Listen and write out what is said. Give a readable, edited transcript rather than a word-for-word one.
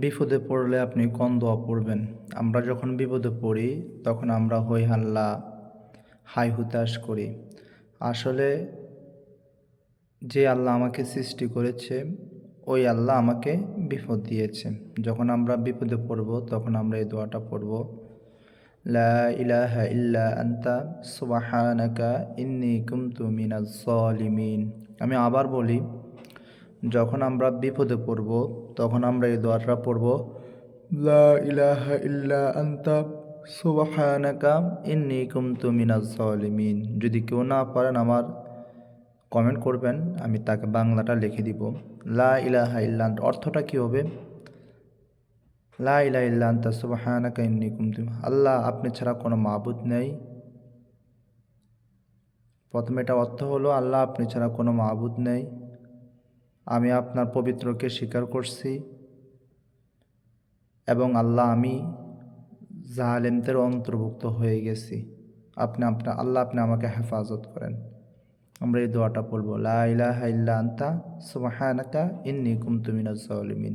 বিপদে পড়লে আপনি কোন দোয়া পড়বেন? আমরা যখন বিপদে পড়ি তখন আমরা হই হাল্লা, হাই হুতাশ করি। আসলে যে আল্লাহ আমাকে সৃষ্টি করেছে, ওই আল্লাহ আমাকে বিপদ দিয়েছে। যখন আমরা বিপদে পড়ব তখন আমরা এই দোয়াটা পড়ব। লা ইলাহা ইল্লা আনতা সুবহানাকা ইন্নী কুনতু মিনাজ জালিমিন। আমি আবার বলি, যখন আমরা বিপদে পড়ব তখন আমরা এই দোয়াটা পড়ব। লা ইলাহা ইল্লা আনতা সুবহানাকা ইন্নী কুনতু মিনাজ জালিমিন। যদি কেউ না পারেন আমার কমেন্ট করবেন, আমি তাকে বাংলাটা লিখে দিব। লা ইলাহা ইল্লা আনতা অর্থটা কী হবে? লা ইলাহা ইল্লা আনতা সুবহানাকা ইন্নী কুনতু, আল্লাহ আপনি ছাড়া কোনো মাবুদ নেই। প্রথমে এটা অর্থ হলো, আল্লাহ আপনি ছাড়া কোনো মাবুদ নেই, আমি আপনার পবিত্রকে স্বীকার করছি এবং আল্লাহ আমি জালেমদের অন্তর্ভুক্ত হয়ে গেছি। আল্লাহ আপনি আমাকে হেফাজত করেন। আমরা এই দোয়াটা পড়ব, লা ইলাহা ইল্লা আনতা সুবহানাকা ইন্নী কুনতু মিনাজ জালিমিন।